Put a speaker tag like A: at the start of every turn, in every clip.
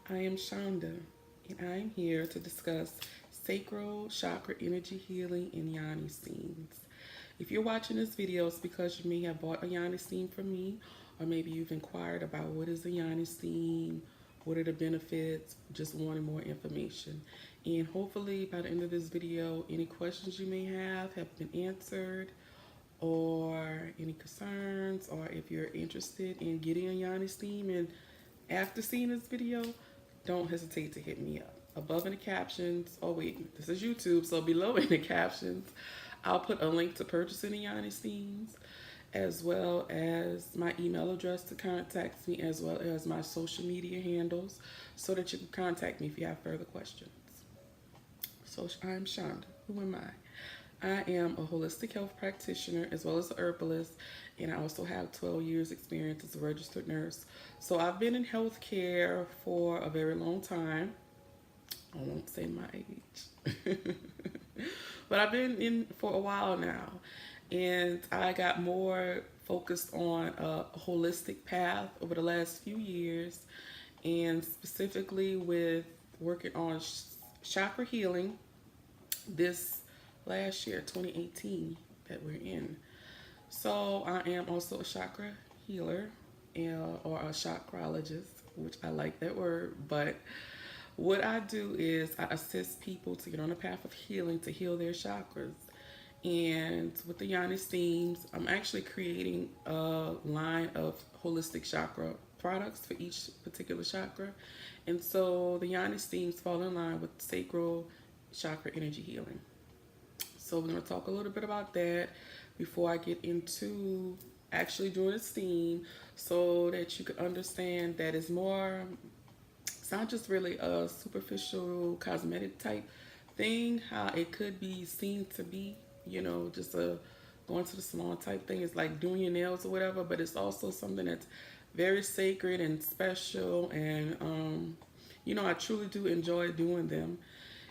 A: I am Shonda, and I am here to discuss Sacral Chakra Energy Healing and Yoni Steams. If you're watching this video, it's because you may have bought a Yoni Steam from me, or maybe you've inquired about what is a Yoni Steam, what are the benefits, just wanting more information. And hopefully by the end of this video, any questions you may have been answered, or any concerns, or if you're interested in getting a Yoni Steam and after seeing this video, don't hesitate to hit me up. Above in the captions, oh wait, this is YouTube, so below in the captions, I'll put a link to purchasing the Yoni Steams, as well as my email address to contact me, as well as my social media handles, so that you can contact me if you have further questions. So I'm Shonda. Who am I? I am a holistic health practitioner as well as a herbalist, and I also have 12 years experience as a registered nurse. So I've been in healthcare for a very long time. I won't say my age, but I've been in for a while now, and I got more focused on a holistic path over the last few years, and specifically with working on chakra healing this last year, 2018, that we're in. So I am also a chakra healer or a chakrologist, which I like that word. But what I do is I assist people to get on a path of healing, to heal their chakras. And with the Yoni Steams, I'm actually creating a line of holistic chakra products for each particular chakra. And so the Yoni Steams fall in line with Sacral Chakra Energy Healing. So we're going to talk a little bit about that before I get into actually doing a steam, so that you can understand that it's not just really a superficial cosmetic type thing, how it could be seen to be, just a going to the salon type thing. It's like doing your nails or whatever, but it's also something that's very sacred and special, and I truly do enjoy doing them.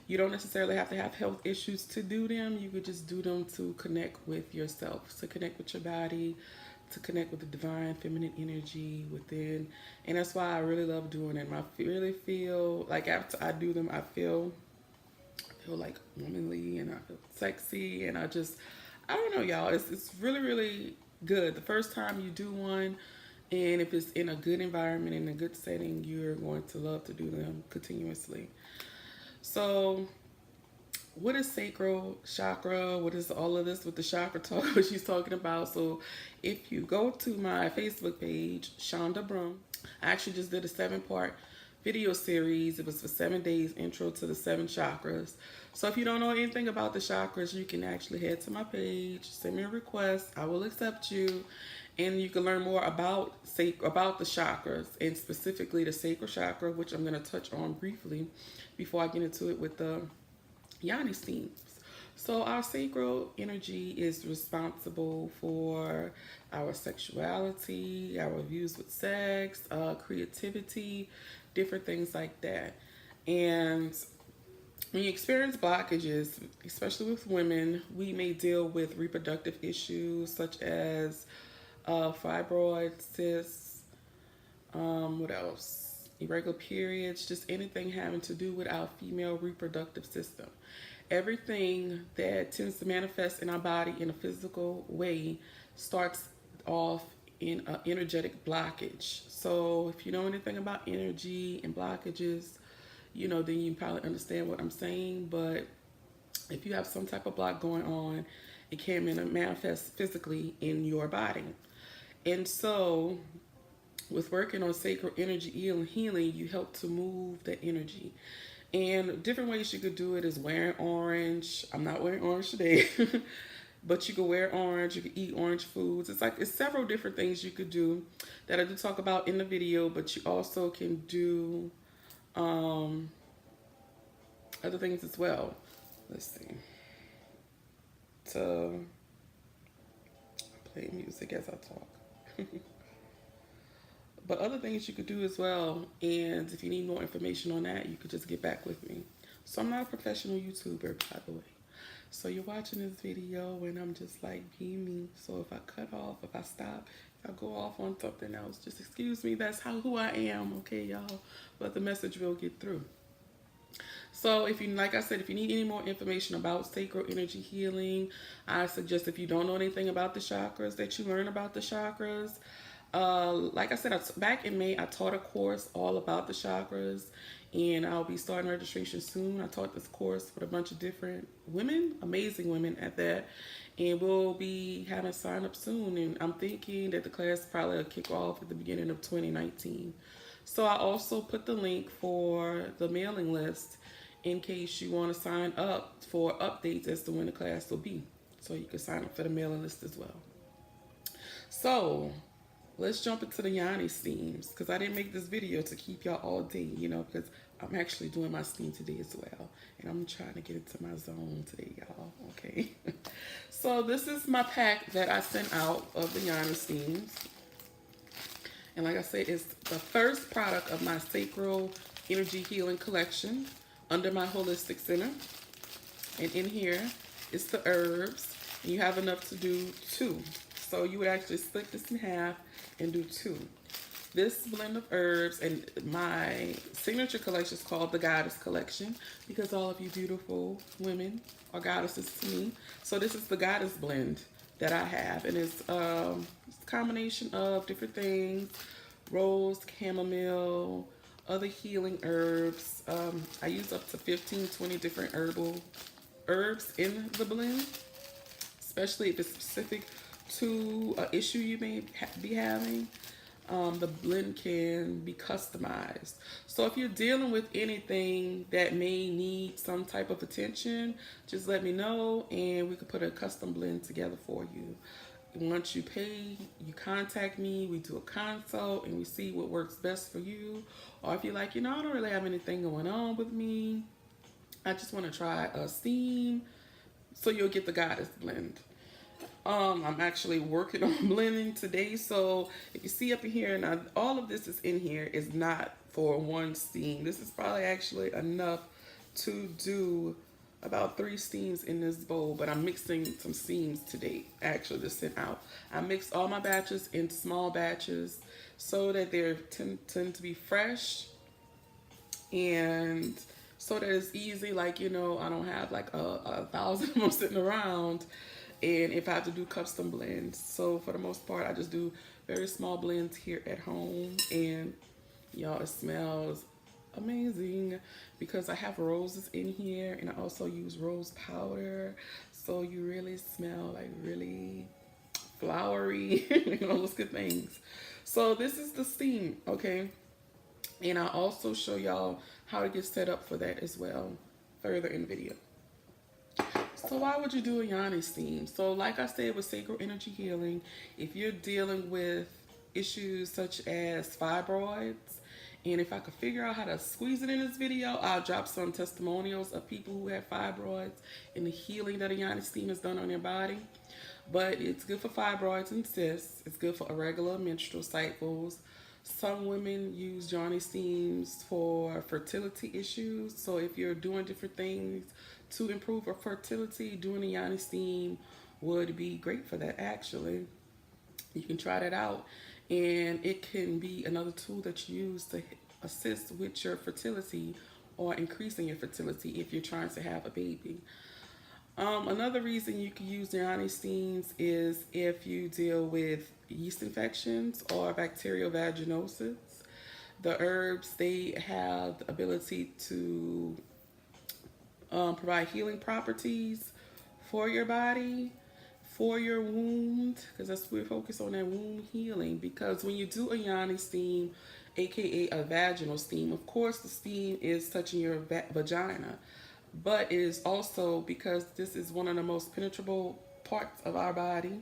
A: You don't necessarily have to have health issues to do them. You could just do them to connect with yourself, to connect with your body, to connect with the divine feminine energy within. And that's why I really love doing them. I really feel like after I do them, I feel like womanly, and I feel sexy, and I don't know, y'all. It's really, really good. The first time you do one, and if it's in a good environment, in a good setting, you're going to love to do them continuously. So what is sacral chakra? What is all of this with the chakra talk, what she's talking about? So if you go to my Facebook page, Shonda Broom, I actually just did a 7-part video series. It was for 7 days, intro to the 7 chakras. So if you don't know anything about the chakras, you can actually head to my page, send me a request. I will accept you. And you can learn more about the chakras, and specifically the sacral chakra, which I'm going to touch on briefly before I get into it with the Yoni Steams. So our sacral energy is responsible for our sexuality, our views with sex, creativity, different things like that. And when you experience blockages, especially with women, we may deal with reproductive issues such as fibroids, cysts, what else? Irregular periods, just anything having to do with our female reproductive system. Everything that tends to manifest in our body in a physical way starts off in an energetic blockage. So if you know anything about energy and blockages, then you probably understand what I'm saying. But if you have some type of block going on, it can manifest physically in your body. And so with working on sacral energy healing, you help to move the energy. And different ways you could do it is wearing orange. I'm not wearing orange today, but you could wear orange. You could eat orange foods. It's several different things you could do that I do talk about in the video, but you also can do other things as well. Let's see. To play music as I talk. But other things you could do as well, and if you need more information on that, you could just get back with me. So I'm not a professional YouTuber, by the way. So you're watching this video and I'm just like being me. So if I cut off, if I stop, I go off on something else, just excuse me. That's who I am, okay, y'all? But the message will get through. So if you, like I said, if you need any more information about sacral energy healing, I suggest if you don't know anything about the chakras, that you learn about the chakras. Like I said, back in May, I taught a course all about the chakras, and I'll be starting registration soon. I taught this course with a bunch of different women, amazing women at that, and we'll be having sign up soon. And I'm thinking that the class probably will kick off at the beginning of 2019. So I also put the link for the mailing list in case you want to sign up for updates as to when the class will be. So you can sign up for the mailing list as well. So let's jump into the Yoni steams, because I didn't make this video to keep y'all all day, you know, because I'm actually doing my steam today as well. And I'm trying to get into my zone today, y'all, okay? So this is my pack that I sent out of the Yoni steams. And like I said, it's the first product of my Sacral Energy Healing collection under my Holistic Center. And in here is the herbs. And you have enough to do 2. So you would actually split this in half and do 2. This blend of herbs, and my signature collection is called the Goddess Collection, because all of you beautiful women are goddesses to me. So this is the Goddess blend that I have, and it's a combination of different things: rose, chamomile, other healing herbs. I use up to 15, 20 different herbs in the blend, especially if it's specific to an issue you may be having. The blend can be customized. So if you're dealing with anything that may need some type of attention, just let me know and we can put a custom blend together for you. Once you pay, you contact me, we do a consult, and we see what works best for you. Or if you're like, you know, I don't really have anything going on with me, I just want to try a steam, so you'll get the Goddess blend. I'm actually working on blending today, so if you see up in here, now all of this is in here, is not for one steam. This is probably actually enough to do about 3 steams in this bowl, but I'm mixing some steams today, actually, to send out. I mixed all my batches into small batches so that they tend to be fresh, and so that it's easy, like, you know, I don't have like a 1,000 of them sitting around. And if I have to do custom blends, so for the most part, I just do very small blends here at home. And y'all, it smells amazing because I have roses in here, and I also use rose powder. So you really smell like really flowery, you know, those good things. So this is the steam, okay? And I'll also show y'all how to get set up for that as well further in the video. So why would you do a Yoni steam? So like I said with Sacral Energy Healing, if you're dealing with issues such as fibroids, and if I could figure out how to squeeze it in this video, I'll drop some testimonials of people who have fibroids and the healing that a Yoni steam has done on their body. But it's good for fibroids and cysts. It's good for irregular menstrual cycles. Some women use Yoni steams for fertility issues. So if you're doing different things to improve your fertility, doing a Yoni steam would be great for that, actually. You can try that out, and it can be another tool that you use to assist with your fertility or increasing your fertility if you're trying to have a baby. Another reason you can use Yoni steams is if you deal with yeast infections or bacterial vaginosis. The herbs, they have the ability to provide healing properties for your body, for your wound, because that's we're focused on that wound healing. Because when you do a Yoni steam, aka a vaginal steam, of course the steam is touching your vagina, but it is also because this is one of the most penetrable parts of our body.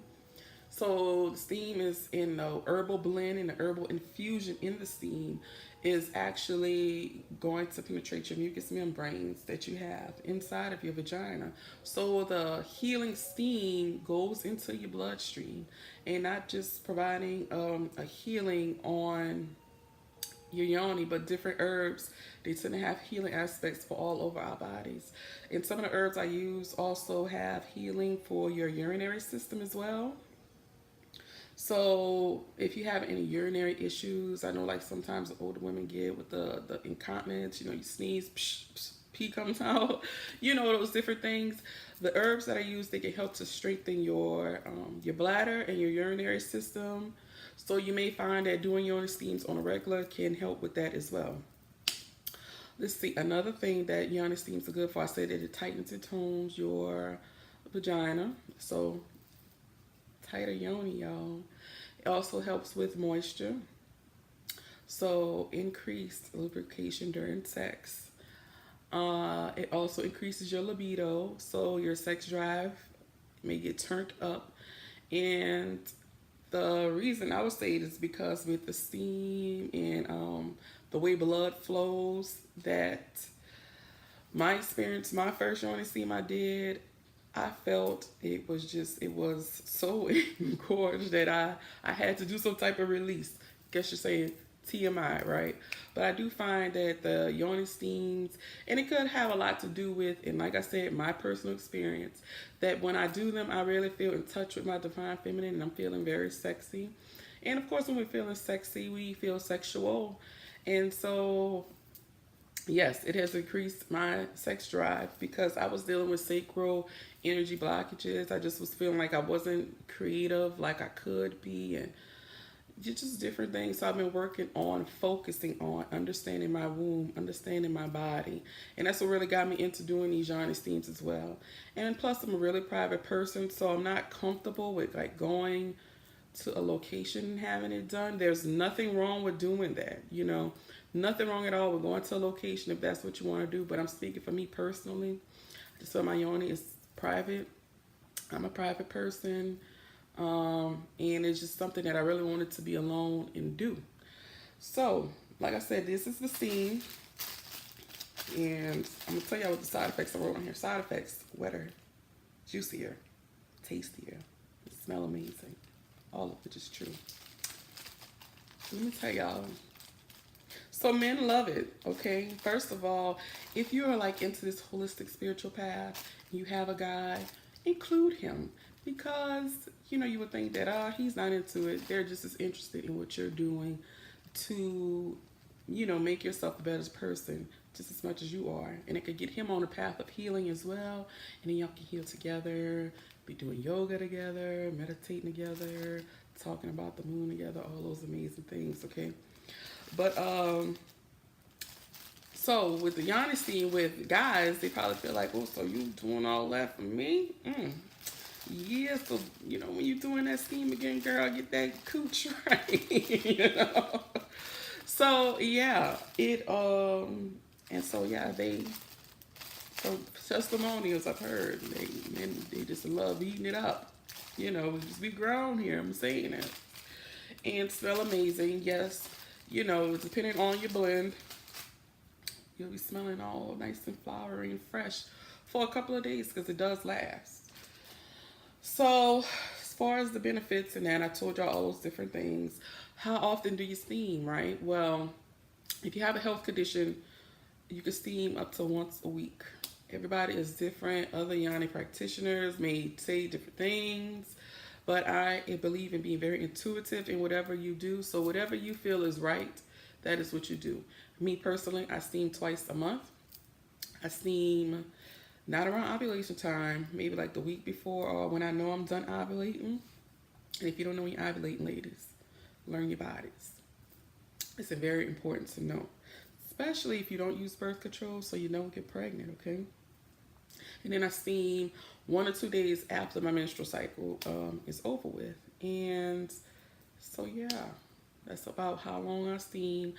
A: So the steam is in the herbal blend, and the herbal infusion in the steam is actually going to penetrate your mucous membranes that you have inside of your vagina. So the healing steam goes into your bloodstream, and not just providing a healing on your yoni, but different herbs, they tend to have healing aspects for all over our bodies. And some of the herbs I use also have healing for your urinary system as well. So if you have any urinary issues, I know like sometimes the older women get with the incontinence, you know, you sneeze, psh, psh, pee comes out, you know, those different things. The herbs that I use, they can help to strengthen your bladder and your urinary system. So you may find that doing Yoni steams on a regular can help with that as well. Let's see, another thing that Yoni steams are good for, I said that it tightens and tones your vagina. So tighter yoni, y'all. It also helps with moisture. So increased lubrication during sex. It also increases your libido, so your sex drive may get turned up. And the reason I would say it is because with the steam and the way blood flows, that my experience, my first Yoni steam I did, I felt it was so engorged that I had to do some type of release. Guess you're saying TMI, right? But I do find that the Yoni steams, and it could have a lot to do with, and like I said, my personal experience, that when I do them, I really feel in touch with my divine feminine, and I'm feeling very sexy. And of course, when we're feeling sexy, we feel sexual. And so yes, it has increased my sex drive because I was dealing with sacral energy blockages. I just was feeling like I wasn't creative like I could be, and just different things. So I've been working on focusing on understanding my womb, understanding my body. And that's what really got me into doing these Yoni steams as well. And plus, I'm a really private person, so I'm not comfortable with like going to a location and having it done. There's nothing wrong with doing that, you know. Nothing wrong at all with going to a location if that's what you want to do. But I'm speaking for me personally. Just so my yoni is private. I'm a private person. And it's just something that I really wanted to be alone and do. So, like I said, this is the steam. And I'm going to tell y'all what the side effects I wrote on here. Side effects: wetter, juicier, tastier, smell amazing. All of which is true. Let me tell y'all. So men love it, okay? First of all, if you're like into this holistic spiritual path, and you have a guy, include him. Because, you know, you would think that, he's not into it. They're just as interested in what you're doing to, you know, make yourself a better person just as much as you are. And it could get him on a path of healing as well. And then y'all can heal together, be doing yoga together, meditating together, talking about the moon together, all those amazing things, okay? But, so with the Yoni steam with guys, they probably feel like, oh, so you doing all that for me? Yeah, so, you know, when you doing that steam again, girl, get that cooch right, you know? So, yeah, and so, yeah, so testimonials I've heard, they just love eating it up, you know, just be grown here, I'm saying it. And smell amazing, yes. You know, depending on your blend, you'll be smelling all nice and flowery and fresh for a couple of days because it does last. So, as far as the benefits and that, I told y'all all those different things. How often do you steam, right? Well, if you have a health condition, you can steam up to once a week. Everybody is different. Other Yoni practitioners may say different things. But I believe in being very intuitive in whatever you do. So whatever you feel is right, that is what you do. Me personally, I steam twice a month. I steam not around ovulation time, maybe like the week before or when I know I'm done ovulating. And if you don't know when you're ovulating, ladies, learn your bodies. It's very important to know, especially if you don't use birth control so you don't get pregnant, okay? And then I steam 1 or 2 days after my menstrual cycle is over with. And so, yeah, that's about how long I steam,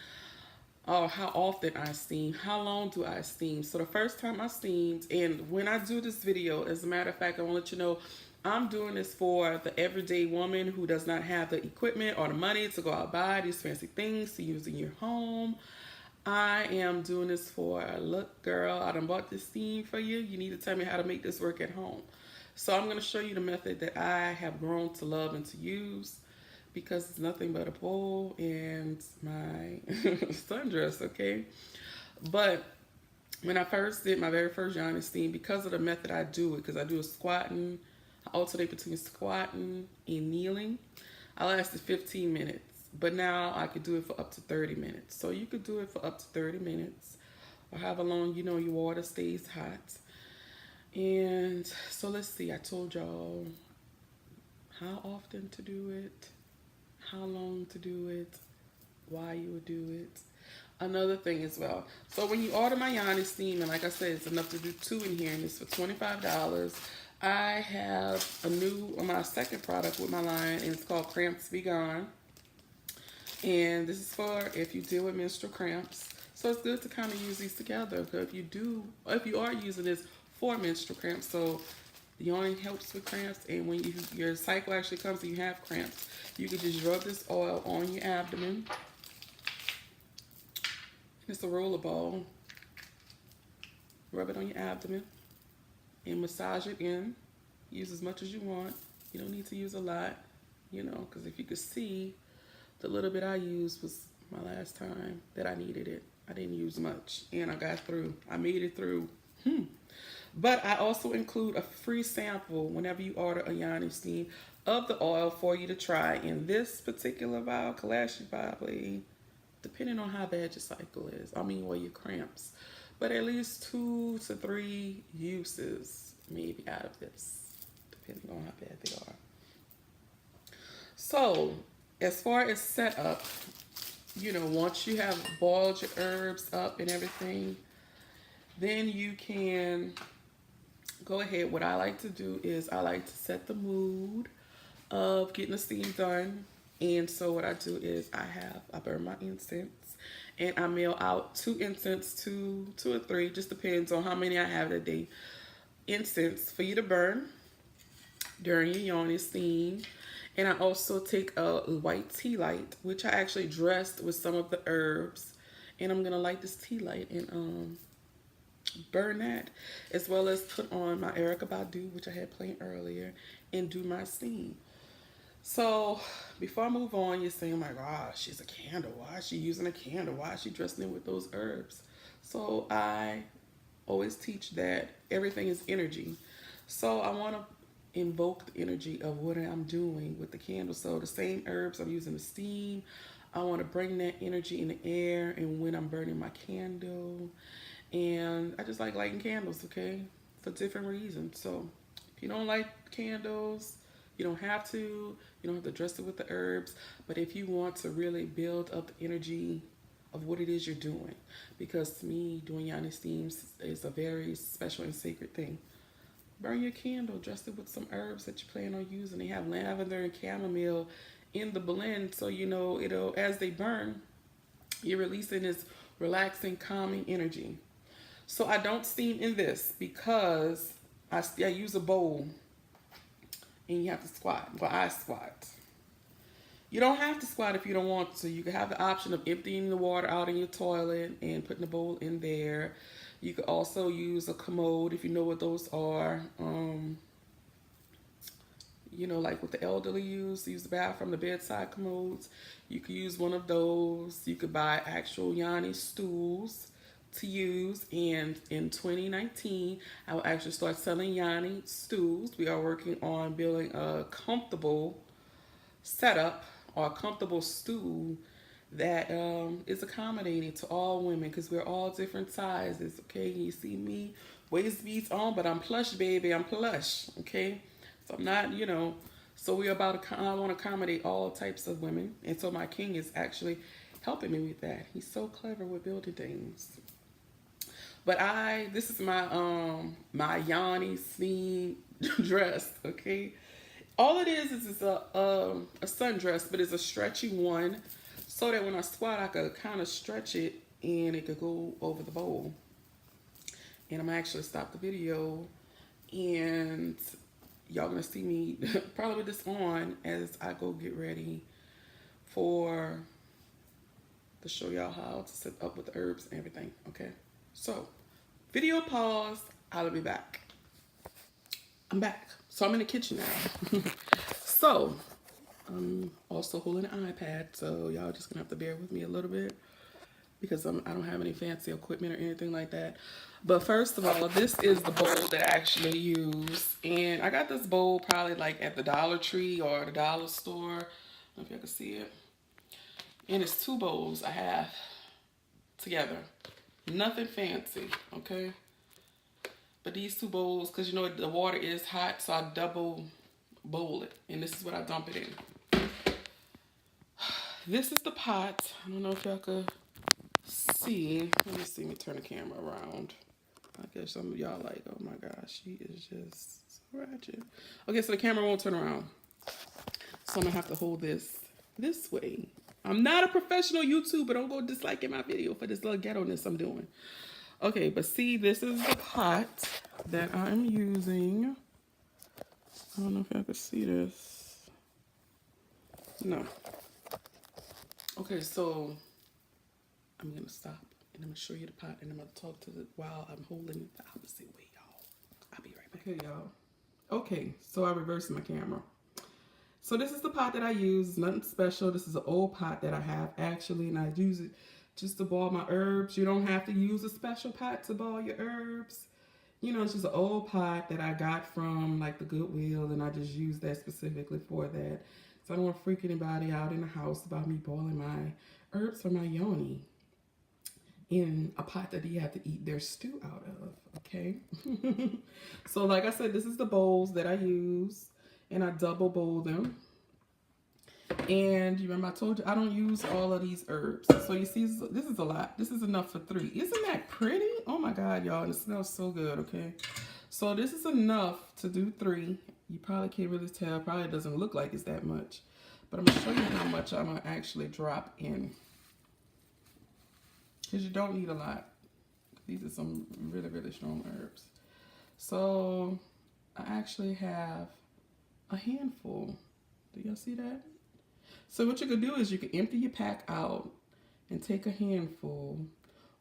A: or how often I steam. How long do I steam? So the first time I steamed, and when I do this video, as a matter of fact, I want to let you know, I'm doing this for the everyday woman who does not have the equipment or the money to go out buy these fancy things to use in your home. I am doing this for, look, girl, I done bought this steam for you. You need to tell me how to make this work at home. So I'm going to show you the method that I have grown to love and to use, because it's nothing but a bowl and my sundress, okay? But when I first did my very first Yoni steam, because of the method I do it, because I do a squatting, I alternate between squatting and kneeling. I lasted 15 minutes, but now I could do it for up to 30 minutes. So you could do it for up to 30 minutes or however long, you know, your water stays hot. And so let's see, I told y'all how often to do it, how long to do it, why you would do it. Another thing as well. So when you order my Yoni Steam, and like I said, it's enough to do 2 in here, and it's for $25. I have my second product with my line, and it's called Crampz B Gone. And this is for if you deal with menstrual cramps. So it's good to kind of use these together. Because if you are using this for menstrual cramps, so the yoni helps with cramps, and when your cycle actually comes and you have cramps, you can just rub this oil on your abdomen. It's a roller ball. Rub it on your abdomen and massage it in. Use as much as you want. You don't need to use a lot, you know, because if you could see, the little bit I used was my last time that I needed it. I didn't use much, and I got through. I made it through. But I also include a free sample whenever you order a Yoni Steam of the oil for you to try. In this particular vial could last you probably, depending on how bad your cycle is, or your cramps, but at least 2 to 3 uses maybe out of this, depending on how bad they are. So as far as setup, you know, once you have boiled your herbs up and everything, then you can go ahead. What I like to do is I like to set the mood of getting the steam done. And so what I do is I burn my incense, and I mail out 2 incense, 2 or 3, just depends on how many I have that day, incense for you to burn during your yoni steam. And I also take a white tea light, which I actually dressed with some of the herbs, and I'm gonna light this tea light and burn that, as well as put on my Erykah Badu, which I had playing earlier, and do my steam. So before I move on, you're saying, oh my gosh, she's a candle. Why is she using a candle? Why is she dressing it with those herbs? So I always teach that everything is energy. So I want to invoke the energy of what I'm doing with the candle. So the same herbs I'm using to steam, I want to bring that energy in the air and when I'm burning my candle. And I just like lighting candles, okay, for different reasons. So if you don't like candles, you don't have to. You don't have to dress it with the herbs. But if you want to really build up the energy of what it is you're doing, because to me, doing Yoni Steams is a very special and sacred thing. Burn your candle, dress it with some herbs that you plan on using. They have lavender and chamomile in the blend, so you know it'll, as they burn, you're releasing this relaxing, calming energy. So I don't steam in this because I use a bowl, and you have to squat. Well, I squat. You don't have to squat if you don't want to. You can have the option of emptying the water out in your toilet and putting the bowl in there. You could also use a commode if you know what those are. You know, like what the elderly use the bathroom, the bedside commodes. You could use one of those. You could buy actual Yoni stools to use, and in 2019 I will actually start selling Yoni stools. We are working on building a comfortable setup or a comfortable stool that is accommodating to all women, because we're all different sizes, okay? You see me, waist beats on, but I'm plush, baby. I'm plush, okay? So I'm not, you know, so I want to accommodate all types of women. And so my king is actually helping me with that. He's so clever with building things. But this is my my Yoni Steam dress, okay? All it is a sundress, but it's a stretchy one, so that when I squat, I could kind of stretch it and it could go over the bowl. And I'm actually stop the video, and y'all gonna see me probably with this on as I go get ready to show y'all how to set up with the herbs and everything, okay? So, video pause, I'll be back. I'm back. So I'm in the kitchen now. So, I'm also holding an iPad, so y'all just gonna have to bear with me a little bit because I don't have any fancy equipment or anything like that. But first of all, this is the bowl that I actually use. And I got this bowl probably like at the Dollar Tree or the dollar store. I don't know if y'all can see it. And it's 2 bowls I have together. Nothing fancy, okay? But these 2 bowls, because you know the water is hot, so I double bowl it. And this is what I dump it in. This is the pot. I don't know if y'all could see. Let me see me turn the camera around. I guess some of y'all like, oh my gosh, she is just so ratchet. Okay, so the camera won't turn around. So I'm gonna have to hold this way. I'm not a professional YouTuber. Don't go disliking my video for this little ghetto-ness I'm doing. Okay, but see, this is the pot that I'm using. I don't know if y'all can see this. No. Okay, so I'm gonna stop and I'm gonna show you the pot and I'm gonna talk to it while I'm holding it the opposite way, y'all. I'll be right back. Okay, y'all. Okay, so I reversed my camera. So this is the pot that I use. Nothing special. This is an old pot that I have actually, and I use it just to boil my herbs. You don't have to use a special pot to boil your herbs. You know, it's just an old pot that I got from like the Goodwill, and I just use that specifically for that. So I don't want to freak anybody out in the house about me boiling my herbs for my Yoni in a pot that you have to eat their stew out of, okay? So like I said, this is the bowls that I use. And I double bowl them. And you remember I told you I don't use all of these herbs. So you see, this is a lot. This is enough for 3. Isn't that pretty? Oh my God, y'all. And it smells so good, okay? So this is enough to do 3. You probably can't really tell. Probably doesn't look like it's that much. But I'm going to show you how much I'm going to actually drop in. Because you don't need a lot. These are some really, really strong herbs. So I actually have a handful. Do y'all see that? So what you could do is you could empty your pack out and take a handful,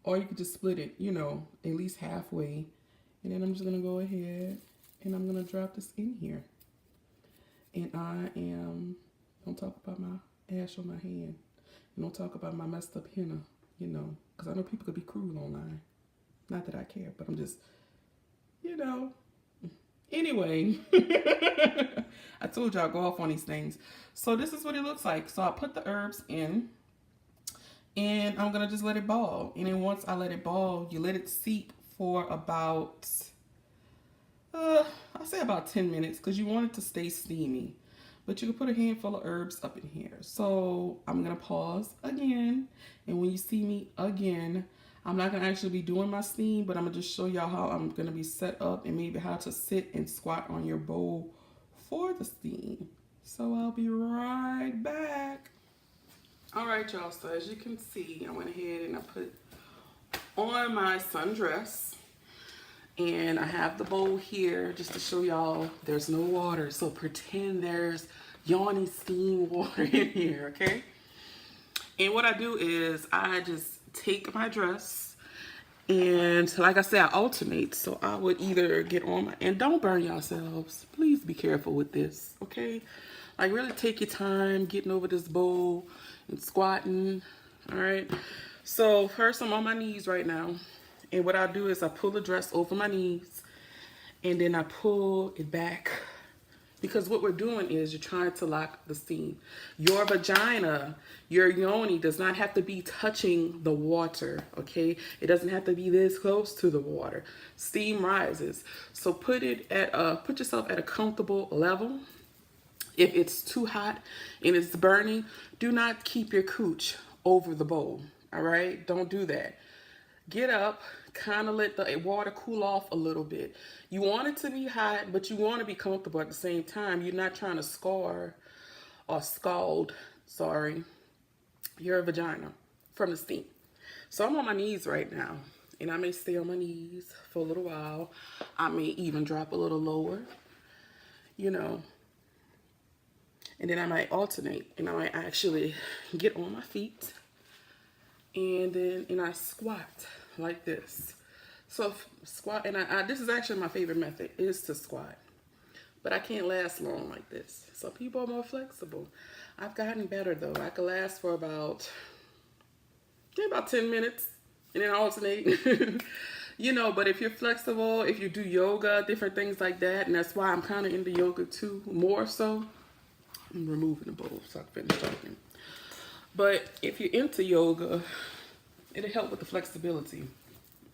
A: or you could just split it, you know, at least halfway. And then I'm just gonna go ahead and I'm gonna drop this in here. And don't talk about my ash on my hand. And don't talk about my messed up henna, you know, because I know people could be cruel online. Not that I care, but I'm just, you know. Anyway, I told y'all go off on these things. So this is what it looks like. So I put the herbs in and I'm going to just let it boil. And then once I let it boil, you let it seep for about, I'll say about 10 minutes because you want it to stay steamy. But you can put a handful of herbs up in here. So I'm going to pause again. And when you see me again, I'm not going to actually be doing my steam, but I'm going to just show y'all how I'm going to be set up and maybe how to sit and squat on your bowl for the steam. So I'll be right back. All right, y'all. So as you can see, I went ahead and I put on my sundress. And I have the bowl here just to show y'all there's no water. So pretend there's Yoni steam water in here, okay? And what I do is I just take my dress and like I said, I alternate. So I would either get on my, and don't burn yourselves. Please be careful with this, okay? Like really take your time getting over this bowl and squatting, all right? So first I'm on my knees right now. And what I do is I pull the dress over my knees and then I pull it back. Because what we're doing is you're trying to lock the steam. Your vagina, your yoni does not have to be touching the water, okay? It doesn't have to be this close to the water. Steam rises. So put yourself at a comfortable level. If it's too hot and it's burning, do not keep your cooch over the bowl, all right? Don't do that. Get up, kind of let the water cool off a little bit. You want it to be hot, but you want to be comfortable at the same time. You're not trying to scar or scald, your vagina from the steam. So I'm on my knees right now, and I may stay on my knees for a little while. I may even drop a little lower, you know. And then I might alternate, and I might actually get on my feet, and I squat like this. So squat, and this is actually my favorite method, is to squat. But I can't last long like this. So people are more flexible. I've gotten better though. I could last for about 10 minutes and then alternate. You know, but if you're flexible, if you do yoga, different things like that, and that's why I'm kind of into yoga too, more so. I'm removing the bowl so I can finish talking. But if you're into yoga, it'll help with the flexibility.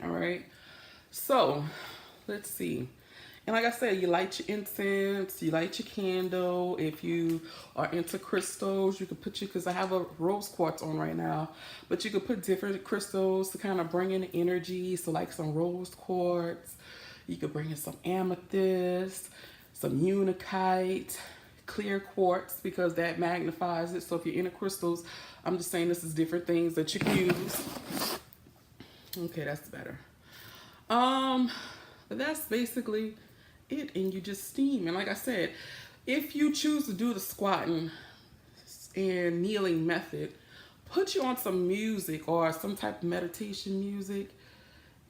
A: All right. So let's see. And like I said, you light your incense, you light your candle. If you are into crystals, you could put because I have a rose quartz on right now, but you could put different crystals to kind of bring in the energy. So like some rose quartz, you could bring in some amethyst, some unakite, clear quartz, because that magnifies it. So if you're into crystals, I'm just saying this is different things that you can use. Okay, that's better. But that's basically it, and you just steam. And like I said, if you choose to do the squatting and kneeling method, put you on some music or some type of meditation music.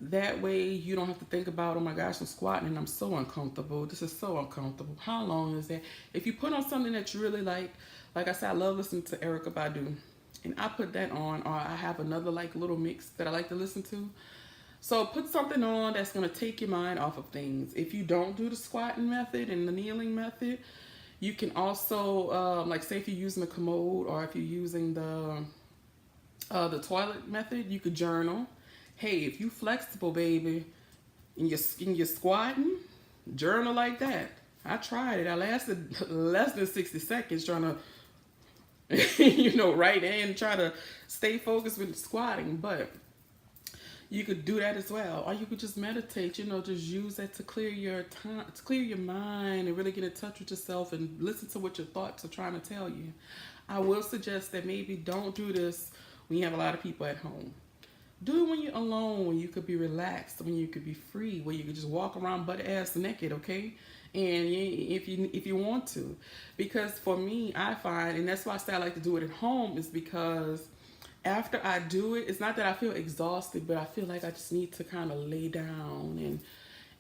A: That way you don't have to think about, oh my gosh, I'm squatting and I'm so uncomfortable. This is so uncomfortable. How long is that? If you put on something that you really like I said, I love listening to Erykah Badu, and I put that on, or I have another like little mix that I like to listen to. So put something on that's going to take your mind off of things. If you don't do the squatting method and the kneeling method, you can also, like say if you're using the commode, or if you're using the toilet method, you could journal. Hey, if you flexible, baby, and you're squatting, journal like that. I tried it. I lasted less than 60 seconds trying to, write and try to stay focused with the squatting, but you could do that as well. Or you could just meditate, just use that to clear your time, to clear your mind and really get in touch with yourself and listen to what your thoughts are trying to tell you. I will suggest that maybe don't do this when you have a lot of people at home. Do it when you're alone, when you could be relaxed, when you could be free, where you could just walk around butt ass naked, okay? And if you want to. Because for me, I find, and that's why I say I like to do it at home, is because after I do it, it's not that I feel exhausted, but I feel like I just need to kind of lay down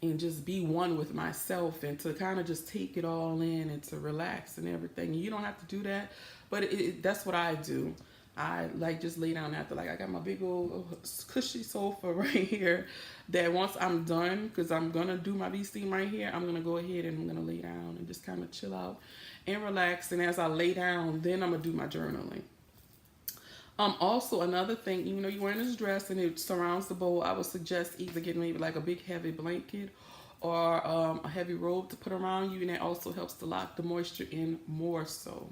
A: and just be one with myself, and to kind of just take it all in and to relax and everything. You don't have to do that, but that's what I do. I like just lay down after, like I got my big old cushy sofa right here that once I'm done, because I'm going to do my bee steam right here, I'm going to go ahead and I'm going to lay down and just kind of chill out and relax. And as I lay down, then I'm going to do my journaling. Also, another thing, even though you're wearing this dress and it surrounds the bowl, I would suggest either getting maybe like a big heavy blanket or a heavy robe to put around you, and that also helps to lock the moisture in more so.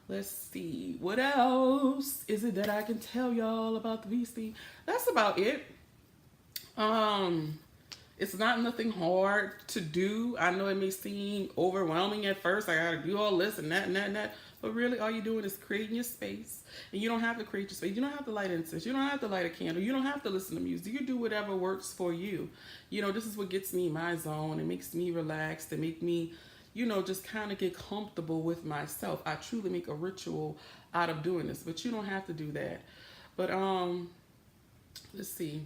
A: Let's see, what else is it that I can tell y'all about the bee steam? That's about it. It's not nothing hard to do. I know it may seem overwhelming at first. I gotta do all this and that and that and that. But really all you're doing is creating your space. And you don't have to create your space. You don't have to light incense. You don't have to light a candle. You don't have to listen to music. You do whatever works for you. This is what gets me in my zone. It makes me relaxed. It makes me, just kind of get comfortable with myself. I truly make a ritual out of doing this. But you don't have to do that. But let's see.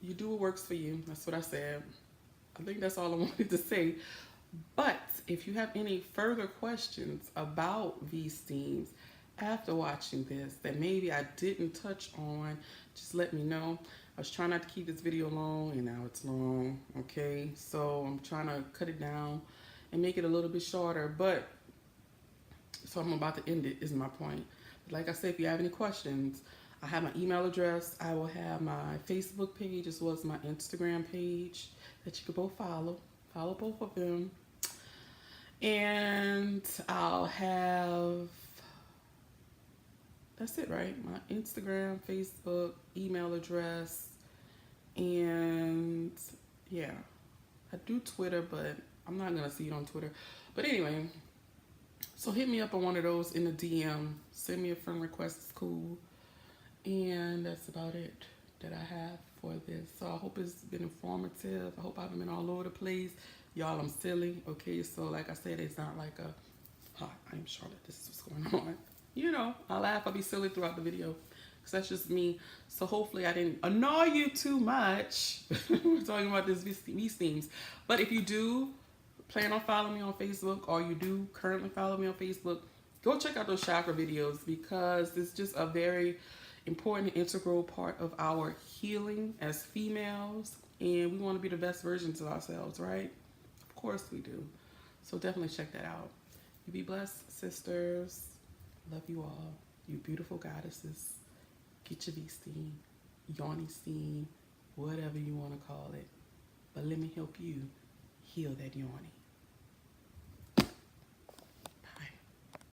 A: You do what works for you. That's what I said. I think that's all I wanted to say. But if you have any further questions about these steams after watching this that maybe I didn't touch on, just let me know. I was trying not to keep this video long, and now it's long, okay? So I'm trying to cut it down and make it a little bit shorter, but so I'm about to end it is my point. But like I said, if you have any questions, I have my email address. I will have my Facebook page as well as my Instagram page that you can both follow. Follow both of them. And I'll have, that's it, right? My Instagram, Facebook, email address, and yeah, I do Twitter, but I'm not going to see it on Twitter. But anyway, so hit me up on one of those in the DM. Send me a friend request, it's cool. And that's about it that I have for this. So I hope it's been informative. I hope I haven't been all over the place. Y'all, I'm silly, okay? So like I said, it's not like a, hi, I'm Charlotte, this is what's going on. I laugh, I'll be silly throughout the video, because that's just me. So hopefully I didn't annoy you too much. We're talking about these themes. But if you do plan on following me on Facebook, or you do currently follow me on Facebook, go check out those chakra videos, because it's just a very important integral part of our healing as females, and we want to be the best versions of ourselves, right? Of course we do. So definitely check that out. You be blessed, sisters. Love you all. You beautiful goddesses. Get your V steam, Yoni steam, whatever you want to call it. But let me help you heal that yoni.